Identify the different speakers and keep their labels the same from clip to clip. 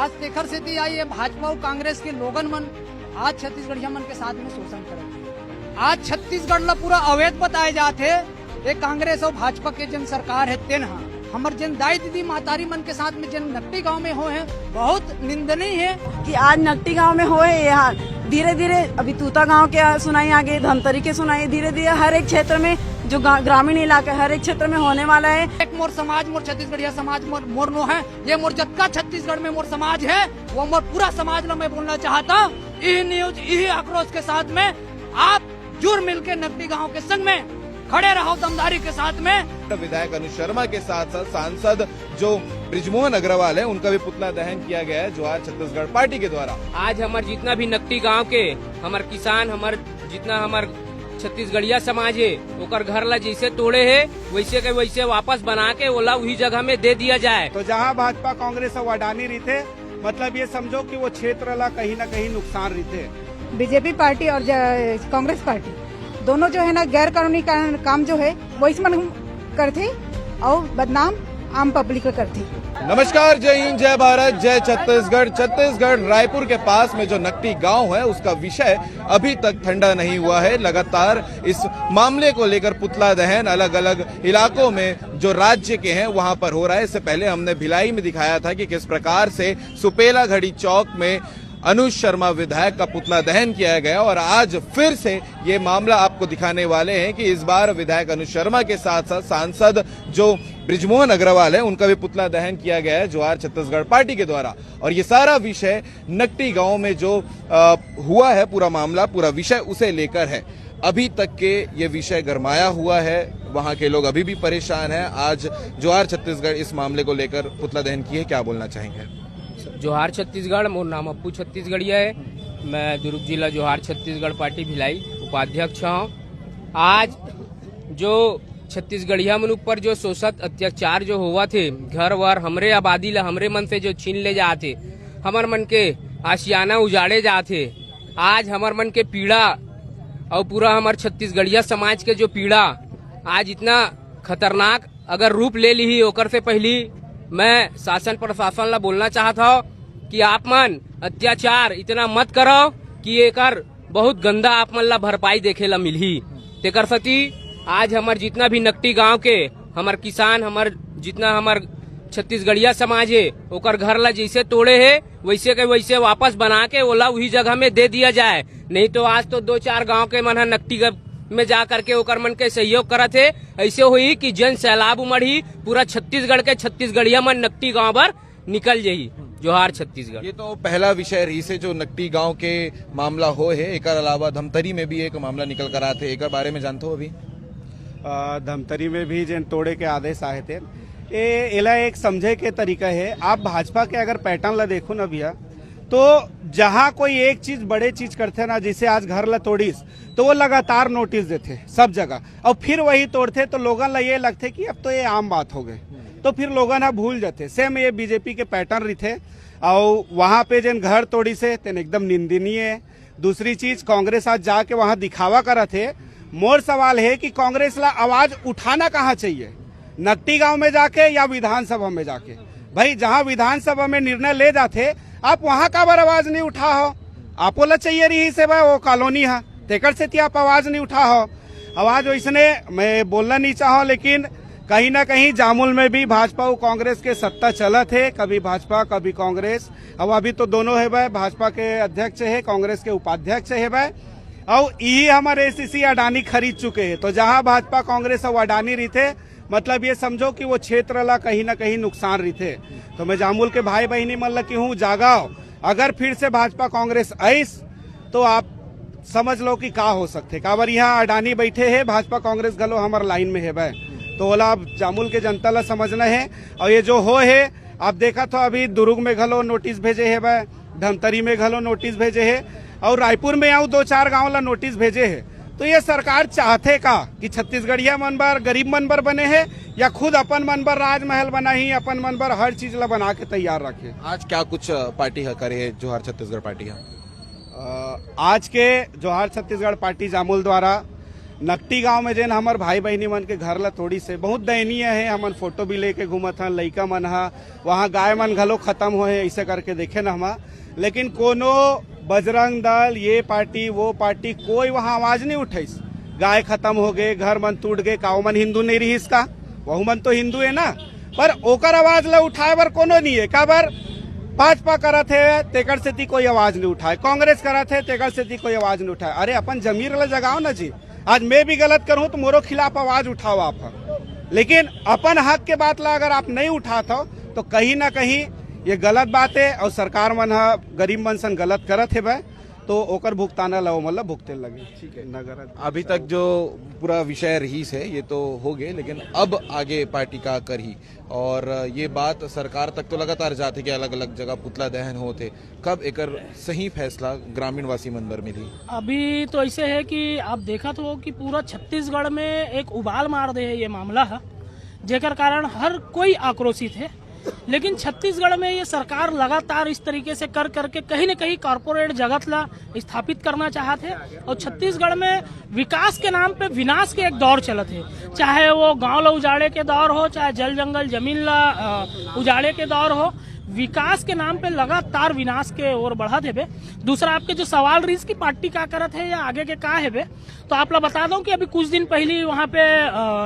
Speaker 1: आज तेखर सेती आई है भाजपा और कांग्रेस के लोगन मन आज छत्तीसगढ़िया मन के साथ में शोषण करते। आज छत्तीसगढ़ ला पूरा अवैध बताए जाते। ये कांग्रेस और भाजपा के जन सरकार है तेन हमर जन दाई दीदी मातारी मन के साथ में जन नकटी गांव में हो है बहुत निंदनीय है
Speaker 2: कि आज नकटी गांव में हो है। यहाँ धीरे धीरे अभी तूता गांव के सुनाई आगे, धमतरी के सुनाई, धीरे धीरे हर एक क्षेत्र में जो ग्रामीण इलाका हर एक क्षेत्र में होने वाला है।
Speaker 1: एक मोर समाज मोर छत्तीसगढ़िया समाज मोर नो है। ये मोर जत्का छत्तीसगढ़ में मोर समाज है वो मोर पूरा समाज ला मैं बोलना चाहता। यही न्यूज यही आक्रोश के साथ में आप जुड़ मिल के नकटी गाँव के संग में खड़े रहो दमदारी के साथ में।
Speaker 3: विधायक अनुज शर्मा के साथ साथ सांसद जो बृजमोहन अग्रवाल है उनका भी पुतला दहन किया गया है जोहार छत्तीसगढ़ पार्टी के द्वारा।
Speaker 4: आज हमार जितना भी नकटी गांव के हमार किसान जितना हमार छत्तीसगढ़िया समाज है ओकर घर ला जैसे तोड़े है वैसे के वैसे वापस बना के ओला वही जगह में दे दिया जाए।
Speaker 5: तो जहाँ भाजपा कांग्रेस और अडानी रहते मतलब ये समझो कि वो क्षेत्र ला कहीं न कहीं नुकसान रहते।
Speaker 6: बीजेपी पार्टी और कांग्रेस पार्टी दोनों जो है ना गैर कानूनी काम जो है वो इसमें करते और बदनाम आम पब्लिक को करते।
Speaker 3: नमस्कार, जय हिंद, जय भारत, जय छत्तीसगढ़। छत्तीसगढ़ रायपुर के पास में जो नकटी गांव है उसका विषय अभी तक ठंडा नहीं हुआ है। लगातार इस मामले को लेकर पुतला दहन अलग अलग इलाकों में जो राज्य के हैं वहां पर हो रहा है। इससे पहले हमने भिलाई में दिखाया था कि किस प्रकार से सुपेला घड़ी चौक में अनुज शर्मा विधायक का पुतला दहन किया गया और आज फिर से ये मामला आपको दिखाने वाले हैं कि इस बार विधायक अनुज शर्मा के साथ साथ सांसद जो बृजमोहन अग्रवाल है उनका भी पुतला दहन किया गया है जोहार छत्तीसगढ़ पार्टी के द्वारा। और ये सारा विषय नकटी गांव में जो हुआ है पूरा मामला पूरा विषय उसे लेकर है। अभी तक के ये विषय गरमाया हुआ है, वहां के लोग अभी भी परेशान हैं। आज जोहार छत्तीसगढ़ इस मामले को लेकर पुतला दहन किए, क्या बोलना चाहेंगे?
Speaker 4: जोहार छत्तीसगढ़, मोर नाम अप्पू छत्तीसगढ़िया है। मैं दुर्ग जिला जोहार छत्तीसगढ़ पार्टी भिलाई उपाध्यक्ष हूँ। आज जो छत्तीसगढ़िया मन ऊपर जो शोषित अत्याचार जो हुआ थे, घर वर हमरे आबादी ला हमरे मन से जो छीन ले जाते, हमर मन के आशियाना उजाड़े जाते। आज हमर मन के पीड़ा और पूरा हमार छत्तीसगढ़िया समाज के जो पीड़ा आज इतना खतरनाक अगर रूप ले ली ओकर से पहली मैं शासन प्रशासन ला बोलना चाहता हूँ कि आप मन अत्याचार इतना मत करो कि एकर बहुत गंदा आप मन ला भरपाई देखे ला मिलही। तेकर सती आज हमार जितना भी नकटी गांव के हमार किसान जितना हमार छत्तीसगढ़िया समाज है ओकर घर ला जैसे तोड़े है वैसे के वैसे वापस बना के ओला वही जगह में दे दिया जाए। नहीं तो आज तो 2-4 गांव के मन नकटी में जा करके ओकर मन के सहयोग करत है। ऐसे हुई कि जन सैलाब उमड़ी पूरा छत्तीसगढ़ के छत्तीसगढ़िया मन नकटी गांव पर निकल जाही। जोहार छत्तीसगढ़।
Speaker 3: ये तो पहला विषय रही से जो नकटी गांव के मामला हो है। एक अलावा धमतरी में भी एक मामला निकल कर आते, एक बारे में जानते हो? अभी
Speaker 5: धमतरी में भी जन तोड़े के आदेश आए थे। एला एक समझे के तरीका है। आप भाजपा के अगर पैटर्न ला देखो ना भैया, तो जहां कोई एक चीज बड़े चीज करते ना, जैसे आज घर ला तोड़ीस तो वो लगातार नोटिस देते सब जगह और फिर वही तोड़ते तो लोगों ला ये लगते कि अब तो ये आम बात हो गई, तो फिर लोगों ना भूल जाते। सेम ये बीजेपी के पैटर्न रहते और वहां पे जन घर तोड़ी से तेन एकदम निंदनीय है। दूसरी चीज कांग्रेस आज जाके वहां दिखावा करा थे। मोर सवाल है कि कांग्रेस ला आवाज उठाना कहाँ चाहिए, नकटी गांव में जाके या विधानसभा में जाके? भाई जहां विधानसभा में निर्णय ले जाते आप वहां का बार आवाज नहीं उठा हो। आपो ला चाहिए रही से भाई वो कॉलोनी है तेकर से आप आवाज नहीं उठा हो। आवाज वैसने मैं बोलना नहीं चाहो, लेकिन कहीं ना कहीं जामुल में भी भाजपा और कांग्रेस के सत्ता चला थे, कभी भाजपा कभी कांग्रेस। अब अभी तो दोनों है भाई, भाजपा के अध्यक्ष है कांग्रेस के उपाध्यक्ष है भाई, और यही हमारे एसीसी अडानी खरीद चुके हैं। तो जहां भाजपा कांग्रेस और अडानी रहते मतलब ये समझो कि वो क्षेत्र ला कहीं ना कहीं नुकसान रहते। तो मैं जामुल के भाई बहनी मन ला कहूँ जागाओ, अगर फिर से भाजपा कांग्रेस आईस तो आप समझ लो कि का हो सकते। काबर यहाँ अडानी बैठे है, भाजपा कांग्रेस गलो हमार लाइन में है भाई, तो ओला आप जामुल के जनता ला समझना है। और ये जो हो है आप देखा तो अभी दुर्ग में घलो नोटिस भेजे है भाई, धमतरी में घलो नोटिस भेजे है और रायपुर में आऊ 2-4 गाँव ला नोटिस भेजे है। तो ये सरकार चाहते का कि छत्तीसगढ़िया मन बर गरीब मन बर बने है या खुद अपन मन बर राजमहल बना ही अपन मन बर हर चीज ला बना के तैयार रखे?
Speaker 3: आज क्या कुछ पार्टी करे जोहार छत्तीसगढ़ पार्टी है?
Speaker 5: आज के जोहार छत्तीसगढ़ पार्टी जामुल द्वारा नकटी गांव में जेन हमार भाई बहनी मन के घर ला थोड़ी से बहुत दयनीय है। हमन फोटो भी लेके घूमत हन, लइका मन हा वहाँ गाय मन घलो खत्म होए ऐसे करके देखे न हमा। लेकिन कोनो बजरंग दल, ये पार्टी वो पार्टी, कोई वहाँ आवाज नहीं उठाइस। गाय खत्म हो गए, घर मन टूट गए, काऊ मन हिंदू नहीं रहीस का? वहू मन तो हिंदू है ना, पर ओकर आवाज ला उठाए बर कोनो नहीं है। काबर भाजपा करत है तेकर से कोई आवाज नहीं उठाए, कांग्रेस करत है तेकर से कोई आवाज नहीं उठाए। अरे अपन जमीर ला जगाओ ना जी। आज मैं भी गलत करूं तो मोरो खिलाफ आवाज उठाओ आप, लेकिन अपन हक के बात ला अगर आप नहीं उठाते हो तो कहीं ना कहीं ये गलत बात है। और सरकार मन हा गरीब मन सन गलत करत है भाई, तो ओकर भुगताना ला मतलब भुगते लगे। ठीक है, नगर
Speaker 3: अभी तक जो पूरा विषय रहीस है ये तो हो गए, लेकिन अब आगे पार्टी का कर ही, और ये बात सरकार तक तो लगातार जाते कि अलग अलग जगह पुतला दहन होते, कब एकर सही फैसला ग्रामीण वासी मन बर मिली?
Speaker 7: अभी तो ऐसे है कि आप देखा तो कि पूरा छत्तीसगढ़ में एक उबाल मार दे है ये मामला है, जेकर कारण हर कोई आक्रोशित है। लेकिन छत्तीसगढ़ में ये सरकार लगातार इस तरीके से कर करके कहीं न कहीं कॉर्पोरेट जगत ला स्थापित करना चाहते हैं, और छत्तीसगढ़ में विकास के नाम पे विनाश के एक दौर चलत है। चाहे वो गांव ला उजाड़े के दौर हो, चाहे जल जंगल जमीन ला उजाड़े के दौर हो, विकास के नाम पे लगातार विनाश के ओर बढ़त है बे। दूसरा आपके जो सवाल रही की पार्टी का करत है या आगे के का है बे, तो आप लोग बता दो कि अभी कुछ दिन पहले वहाँ पे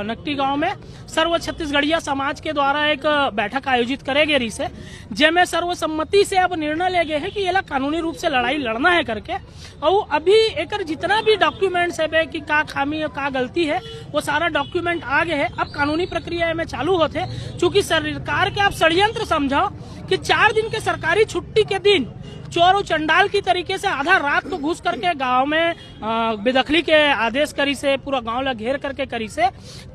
Speaker 7: नकटी गांव में सर्व छत्तीसगढ़िया समाज के द्वारा एक बैठक आयोजित करे गए रही से, जिसमें सर्वसम्मति से अब निर्णय ले गए है कि ये कानूनी रूप से लड़ाई लड़ना है करके। और अभी एक जितना भी डॉक्यूमेंट्स है बे कि का खामी का गलती है वो सारा डॉक्यूमेंट आ गए है। अब कानूनी प्रक्रिया में चालू होते, चूंकि सरकार के आप षड्यंत्र समझाओ कि 4 दिन के सरकारी छुट्टी के दिन चोर और चंडाल की तरीके से आधा रात को घुस करके गांव में बेदखली के आदेश करी से, पूरा गांव ला घेर करके करी से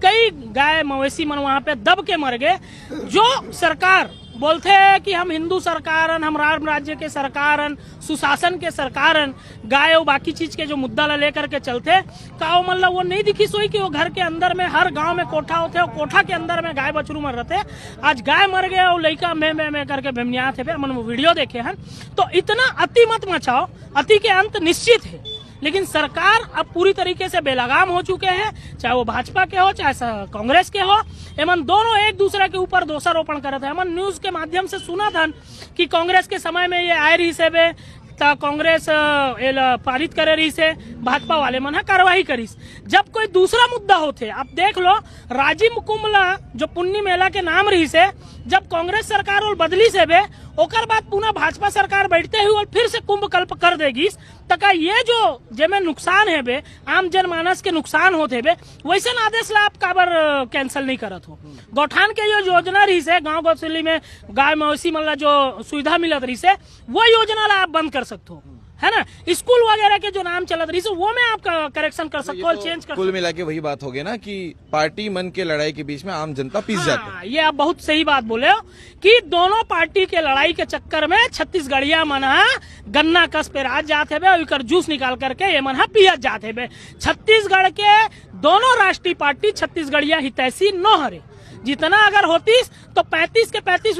Speaker 7: कई गाय मवेशी मन वहां पे दब के मर गए। जो सरकार बोलते हैं कि हम हिंदू सरकारन, हम राम राज्य के सरकारन, सुशासन के सरकारन, गाय और बाकी चीज के जो मुद्दा ला लेकर के चलते, काओ मतलब वो नहीं दिखी सोई कि वो घर के अंदर में हर गांव में कोठा होते और कोठा के अंदर में गाय बछरू मर रहते। आज गाय मर गए और लड़का में करके बेमनिया थे, मन वो वीडियो देखे हैं। तो इतना अति मत मचाओ, अति के अंत निश्चित है। लेकिन सरकार अब पूरी तरीके से बेलगाम हो चुके हैं, चाहे वो भाजपा के हो चाहे कांग्रेस के हो। एमन दोनों एक दूसरे के ऊपर दोषारोपण करते हैं। हमन न्यूज के माध्यम से सुना था कि कांग्रेस के समय में ये आए रही से बे, कांग्रेस पारित करे रही से, भाजपा वाले मन कार्रवाई करीस। जब कोई दूसरा मुद्दा होते, आप देख लो राजीव कुंभला जो पुन्नी मेला के नाम रही से, जब कांग्रेस सरकार और बदली से बे, ओकर बाद पुनः भाजपा सरकार बैठते हुए और फिर से कुंभ कल्प कर देगी। तका ये जो जेमे नुकसान है बे, आम जनमानस के नुकसान होते बे, वैसे आदेश ला आप काबर कैंसिल नहीं करत हो? गौठान के जो योजना रही से, गांव गौशाला में गाय मवेशी मन ला जो सुविधा मिलत रही से, वो योजना ला आप बंद कर सकते हो, है ना। स्कूल वगैरह के जो नाम चलत रही से वो में आप करेक्शन कर सकते हो, चेंज कर।
Speaker 3: कुल मिला के वही बात हो गई ना कि पार्टी मन के लड़ाई के बीच में आम जनता पिस जाती है।
Speaker 7: ये आप बहुत सही बात बोले हो कि दोनों पार्टी के लड़ाई के चक्कर में छत्तीसगढ़िया मन गन्ना कस पे राज जाते बे और जूस निकाल करके ये मन पियत जाते बे। छत्तीसगढ़ के दोनों राष्ट्रीय पार्टी छत्तीसगढ़िया हितैषी न हरे। जितना अगर होतीस तो 35 के 35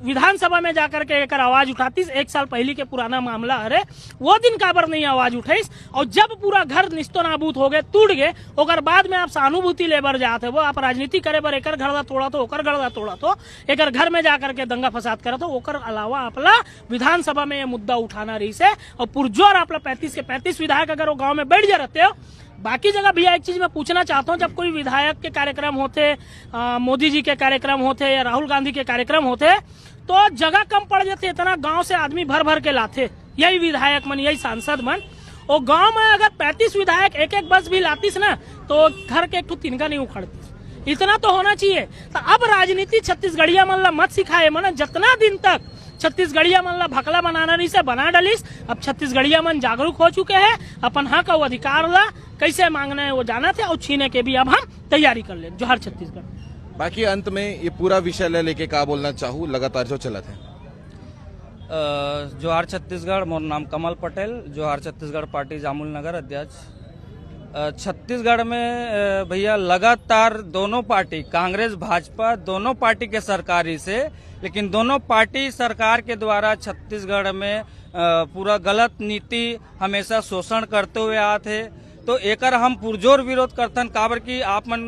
Speaker 7: विधानसभा में जाकर के एक आवाज उठातीस। 1 साल पहले के पुराना मामला अरे वो दिन काबर नहीं आवाज उठाईस। और जब पूरा घर निस्तो नाबूद हो गए, टूट गए, ओकर बाद में आप सहानुभूति लेबर जाते हो, आप राजनीति करे बर एकर घर तोड़ा तो ओकर घर तोड़ा तो एकर घर में जाकर के दंगा फसाद करे तो ओकर अलावा आपला विधानसभा में ये मुद्दा उठाना रही से। और पुरजोर आपला 35 के 35 विधायक अगर वो गाँव में बैठ जा रहते हो। बाकी जगह भैया एक चीज मैं पूछना चाहता हूँ, जब कोई विधायक के कार्यक्रम होते, मोदी जी के कार्यक्रम होते या राहुल गांधी के कार्यक्रम होते, तो जगह कम पड़ जाते, इतना गांव से आदमी भर भर के लाते, यही विधायक मन, यही सांसद मन। और गांव में अगर 35 विधायक एक एक बस भी लातीस ना तो घर के एक तो तिनका नहीं उखड़ती। इतना तो होना चाहिए। तो अब राजनीति छत्तीसगढ़िया मन ला मत सिखाए, मन जितना दिन तक छत्तीसगढ़िया मन ला भकला बनाना नहीं से बना डालिस। अब छत्तीसगढ़िया मन जागरूक हो चुके हैं, अपन हक और अधिकार ला कैसे मांगना है वो जाना थे और छीने के भी अब हम तैयारी कर ले। जोहार छत्तीसगढ़।
Speaker 3: बाकी अंत में ये पूरा विषय लेके का बोलना चाहूँ, लगातार जो चलत है।
Speaker 8: जोहार छत्तीसगढ़, मोर नाम कमल पटेल, जोहार छत्तीसगढ़ पार्टी जामुल नगर अध्यक्ष। छत्तीसगढ़ में भैया लगातार दोनों पार्टी, कांग्रेस भाजपा दोनों पार्टी के सरकारी से, लेकिन दोनों पार्टी सरकार के द्वारा छत्तीसगढ़ में पूरा गलत नीति हमेशा शोषण करते हुए आते। तो एकर हम पुरजोर विरोध करतन। काबर की आप मन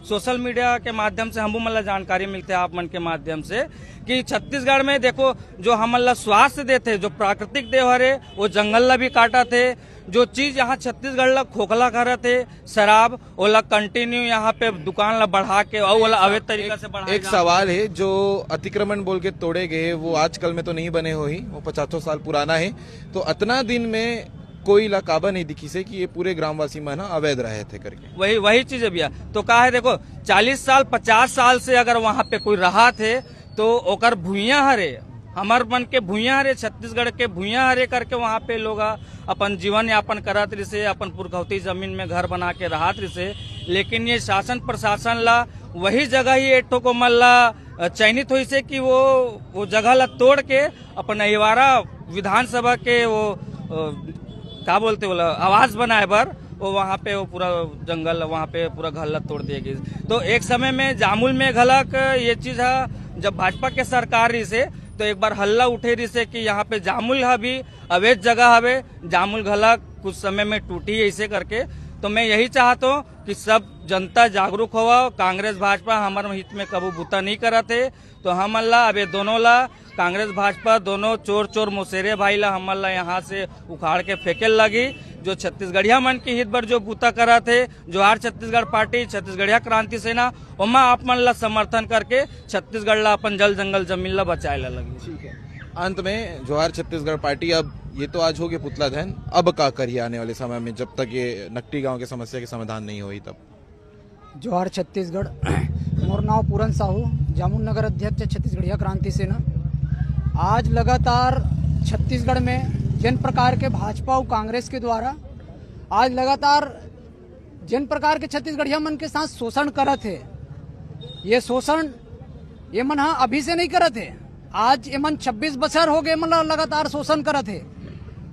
Speaker 8: सोशल मीडिया के माध्यम से हमको मतलब जानकारी मिलते है आप मन के माध्यम से कि छत्तीसगढ़ में देखो जो हमला स्वास्थ्य देते जो प्राकृतिक देवर है वो जंगल ला भी काटा थे। जो चीज यहाँ छत्तीसगढ़ ला खोखला कर थे शराब ओला कंटिन्यू यहाँ पे दुकान ला बढ़ा के और वाला अवैध तरीका से बढ़ा।
Speaker 3: एक सवाल है, जो अतिक्रमण बोल के तोड़े गए वो आजकल में तो नहीं बने हो ही, वो 50 साल पुराना है। तो इतना दिन में कोई इलाकाबा नहीं दिखी से कि ये पूरे ग्रामवासी में ना अवैध रहे थे करके।
Speaker 8: वही चीज है भैया। तो कहा है देखो 40 साल 50 साल से अगर वहाँ पे कोई रहा थे तो ओकर भूइया हरे हमार मन के भूइया हरे छत्तीसगढ़ के भूइया हरे करके वहाँ पे लोग अपन जीवन यापन करत रहे, अपन पुरखौती जमीन में घर बना के रहत रहे। लेकिन ये शासन प्रशासन ला वही जगह ही एक ठो को मल्ला चयनित हुई से कि वो जगह ला तोड़ के अपन अहिवारा विधानसभा के वो क्या बोलते बोला आवास बनाए बर वो वहाँ पे वो पूरा जंगल वहाँ पे पूरा घल्ला तोड़ दिए गई। तो एक समय में जामुल में घलक ये चीज है जब भाजपा के सरकार रही से तो एक बार हल्ला उठे रही से कि यहाँ पे जामुल है भी अवैध जगह हवे, जामुल घलक कुछ समय में टूटी ऐसे करके। तो मैं यही चाहता हूँ कि सब जनता जागरूक हुआ। कांग्रेस भाजपा हमारे हित में कबू बूता नहीं करा थे तो हम अल्लाह अब दोनों ला कांग्रेस भाजपा दोनों चोर मुसेरे भाई ला हम अल्लाह यहाँ से उखाड़ के फेंके लगी। जो छत्तीसगढ़िया मन की हित पर जो बूता करा थे जोहार छत्तीसगढ़ पार्टी छत्तीसगढ़िया क्रांति सेना उमा आप मन ला समर्थन करके छत्तीसगढ़ ला अपन जल जंगल जमीन ला बचाए ला लगी।
Speaker 3: ठीक है, अंत में जोहार छत्तीसगढ़ पार्टी, अब ये तो आज हो गया पुतला दहन, अब का करिए आने वाले समय में जब तक ये नकटी गांव के समस्या के समाधान नहीं हुई तब?
Speaker 1: जोहार छत्तीसगढ़, मोर नाव पूरन साहू, जामुन नगर अध्यक्ष छत्तीसगढ़िया क्रांति सेना। आज लगातार छत्तीसगढ़ में जिन प्रकार के भाजपा और कांग्रेस के द्वारा आज लगातार जिन प्रकार के छत्तीसगढ़िया मन के साथ शोषण करत है, ये शोषण ये मन हाँ अभी से नहीं करत है। आज ये मन 26 बछर हो गए मतलब लगातार शोषण करत है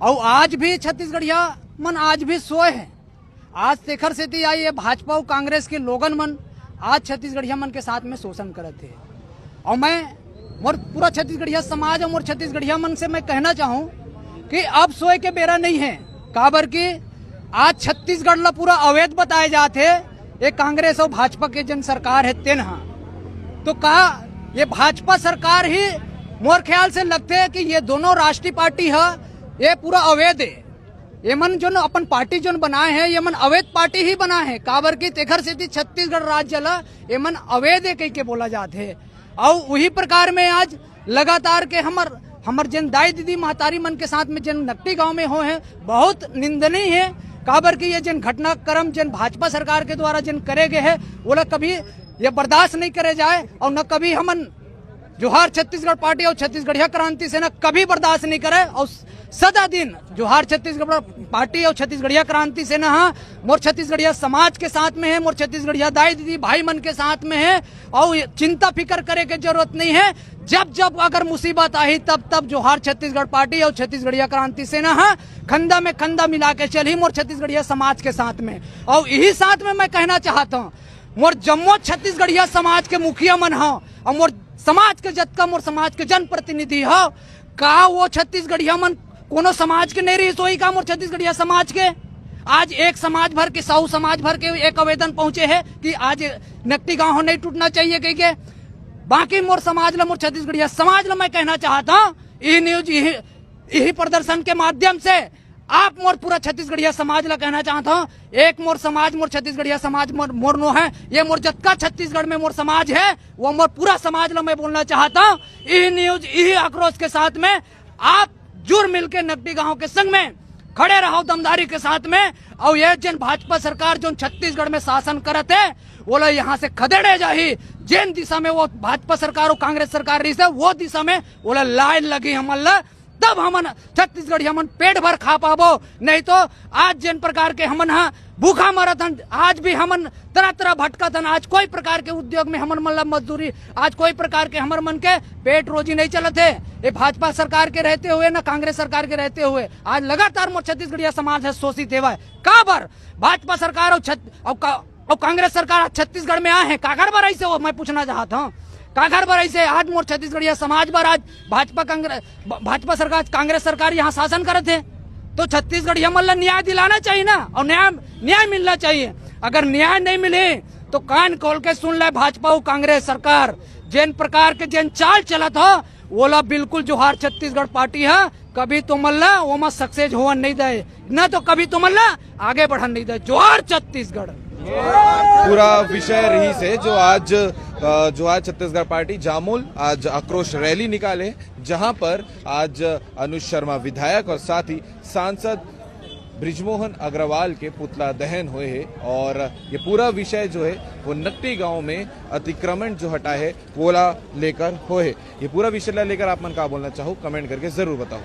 Speaker 1: और आज भी छत्तीसगढ़िया मन आज भी सोए है। आज तेखर सेती आई ये भाजपा और कांग्रेस के लोगन मन आज छत्तीसगढ़िया मन के साथ में शोषण करत है। और मैं मोर पूरा छत्तीसगढ़िया समाज और मोर छत्तीसगढ़िया मन से मैं कहना चाहूँ कि अब सोए के बेरा नहीं है। काबर की आज छत्तीसगढ़ ला पूरा अवैध बताए जाते ये कांग्रेस और भाजपा के जन सरकार है तेन हाँ। तो कहा ये भाजपा सरकार ही मोर ख्याल से लगते है कि ये दोनों राष्ट्रीय पार्टी है ये पूरा अवैध है। ये मन जो अपन पार्टी जो बनाए हैं ये मन अवैध पार्टी ही बना है। काबर की तेखर से छत्तीसगढ़ राज्य ला ये मन अवैध है कह के बोला जाते है। और वही प्रकार में आज लगातार के हमर जन दाई दीदी महतारी मन के साथ में जन नकटी गांव में हो है बहुत निंदनीय है। काबर की ये जन घटनाक्रम जन भाजपा सरकार के द्वारा जन करे गए है वो लोग कभी ये बर्दाश्त नहीं करे जाए और न कभी हमन जोहार छत्तीसगढ़ पार्टी और छत्तीसगढ़िया क्रांति सेना कभी बर्दाश्त नहीं करे। और सदा दिन जोहार छत्तीसगढ़ पार्टी और छत्तीसगढ़िया क्रांति सेना हाँ मोर छत्तीसगढ़िया समाज के साथ में है, मोर छत्तीसगढ़िया दाई दीदी भाई मन के साथ में है। और चिंता फिकर करे की जरूरत नहीं है। जब जब अगर मुसीबत आई तब जोहार छत्तीसगढ़ पार्टी और छत्तीसगढ़िया क्रांति सेना हाँ खंदा में खंदा मिला के चली मोर छत्तीसगढ़िया समाज के साथ में। और यही साथ में मैं कहना चाहता हूँ मोर जम्मो छत्तीसगढ़िया समाज के मुखिया मन हो और मोर समाज के जतका मोर समाज के जन प्रतिनिधि हो का वो छत्तीसगढ़िया मन कोनो समाज के नहीं रही सोई का मोर छत्तीसगढ़िया समाज के आज एक समाज भर के 100 समाज भर के एक आवेदन पहुंचे है कि आज नकटी गांव नहीं टूटना चाहिए कह के। बाकी मोर समाज ला मोर छत्तीसगढ़िया समाज ला मैं कहना चाहता हूँ यही न्यूज यही प्रदर्शन के माध्यम से आप मोर पूरा छत्तीसगढ़िया समाज ला कहना चाहता हूँ एक मोर समाज मोर छत्तीसगढ़िया समाज मोर नो है ये मोर जतका छत्तीसगढ़ में मोर समाज है वो मोर पूरा समाज ला मैं बोलना चाहता हूँ। यही न्यूज यही आक्रोश के साथ में आप जुड़ मिलके नकटी गांव के संग में खड़े रहो दमदारी के साथ में। और ये जन भाजपा सरकार जो छत्तीसगढ़ में शासन करते है वो लोग यहाँ से खदेड़े जाही जिन दिशा में वो भाजपा सरकार और कांग्रेस सरकार रही है वो दिशा में वो लोग लाइन लगी हमला तब हमन छत्तीसगढ़ हमन पेट भर खा पाबो। नहीं तो आज जिन प्रकार के हमन हाँ भूखा मरत हन आज भी हमन तरह तरह भटकत हन। आज कोई प्रकार के उद्योग में हमन मतलब मजदूरी आज कोई प्रकार के हमर मन के पेट रोजी नहीं चलत है। ये भाजपा सरकार के रहते हुए न कांग्रेस सरकार के रहते हुए आज लगातार मोर छत्तीसगढ़िया समाज है शोषित है। का बर भाजपा सरकार और कांग्रेस सरकार छत्तीसगढ़ में आए हैं कागर बर ऐसे हो मैं पूछना चाहता हूँ कागर बर ऐसे आज मोर छत्तीसगढ़िया समाज पर आज भाजपा सरकार कांग्रेस सरकार यहाँ शासन करते है तो छत्तीसगढ़ हमला न्याय दिलाना चाहिए ना, और न्याय मिलना चाहिए। अगर न्याय नहीं मिले तो कान खोल के सुन ले भाजपा और कांग्रेस सरकार, जिन प्रकार के जिन चाल चलत हो वोला बिल्कुल जोहार छत्तीसगढ़ पार्टी है, कभी तो मल्ला वो मत सक्सेस होवन नहीं दे, न तो कभी तो मल्ला आगे बढ़न नहीं दे। जोहार छत्तीसगढ़।
Speaker 3: पूरा विषय रही से जो आज जोहार छत्तीसगढ़ पार्टी जामुल आज आक्रोश रैली निकाले, जहां पर आज अनुज शर्मा विधायक और साथ ही सांसद ब्रिजमोहन अग्रवाल के पुतला दहन हुए है। और ये पूरा विषय जो है वो नकटी गांव में अतिक्रमण जो हटा है वोला लेकर हुए। ये पूरा विषय लेकर आप मन का बोलना चाहो कमेंट करके जरूर बताओ।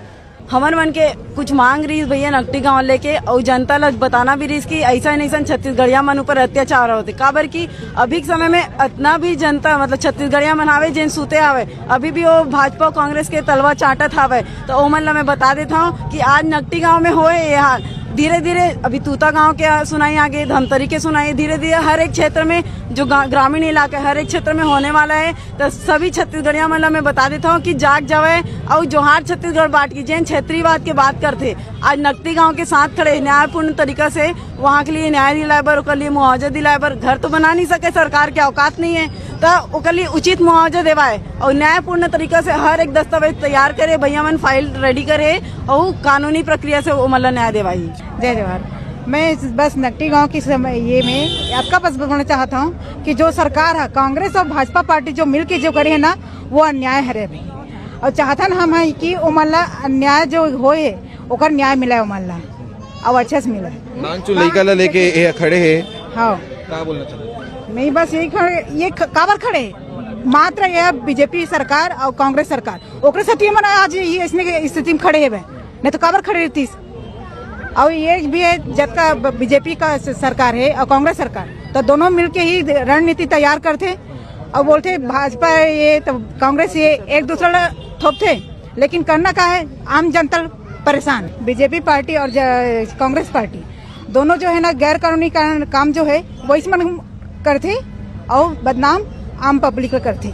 Speaker 2: हमन मन के कुछ मांग रही भैया नकटी गांव लेके, और जनता लग बताना भी रही कि ऐसा नहीं सन छत्तीसगढ़िया मन ऊपर अत्याचार होते। काबर की अभी के समय में इतना भी जनता मतलब छत्तीसगढ़िया मन आवे जिन सूते आवे, अभी भी वो भाजपा कांग्रेस के तलवा चाटत आवे। तो ओमन ला मैं बता देता हूँ कि आज नकटी गांव में होए ये हाल। धीरे धीरे अभी तूता गांव के सुनाई आगे, धमतरी के सुनाई, धीरे धीरे हर एक क्षेत्र में जो ग्रामीण इलाका हर एक क्षेत्र में होने वाला है। तो सभी छत्तीसगढ़िया मतलब मैं बता देता हूँ कि जाग जावे और जोहार छत्तीसगढ़ बाट की जैन क्षेत्रीयवाद के बात करते आज नकटी गांव के साथ खड़े न्यायपूर्ण तरीका से वहाँ के लिए न्याय दिलाए बर, ओकर लिए मुआवजा दिलाए बर। घर तो बना नहीं सके, सरकार के औकात नहीं है, तो ओकर लिए उचित मुआवजा देवाए और न्यायपूर्ण तरीका से हर एक दस्तावेज तैयार करे, भैया मन फाइल रेडी करे और कानूनी प्रक्रिया से वो मतलब न्याय देवाई।
Speaker 6: जय जवाहर। मैं बस नकटी गांव की ये में आपका बस बोलना चाहता हूँ कि जो सरकार है कांग्रेस और भाजपा पार्टी जो मिलके जो करे है ना वो अन्याय है भाई, और चाहता न हम है कि वो मल्ला अन्याय जो होए ओकर न्याय मिले वो मल्ला और अच्छे से मिले।
Speaker 3: नांचू लइका ला लेके ये खड़े हैं।
Speaker 6: हाँ
Speaker 3: क्या बोलना चाहते?
Speaker 6: नहीं बस यही खड़े, ये काबर खड़े मात्र यह बीजेपी सरकार और कांग्रेस सरकार ओकरे साथ मन आज ये इसने स्थिति में खड़े है, नहीं तो काबर खड़े रहती। और ये भी है जब का बीजेपी का सरकार है और कांग्रेस सरकार, तो दोनों मिलके ही रणनीति तैयार करते और बोलते भाजपा ये तो कांग्रेस ये एक दूसरा थोपते, लेकिन करना क्या है आम जनता परेशान। बीजेपी पार्टी और कांग्रेस पार्टी दोनों जो है ना गैर कानूनी काम जो है वो इसमें करते और बदनाम आम पब्लिक को करते।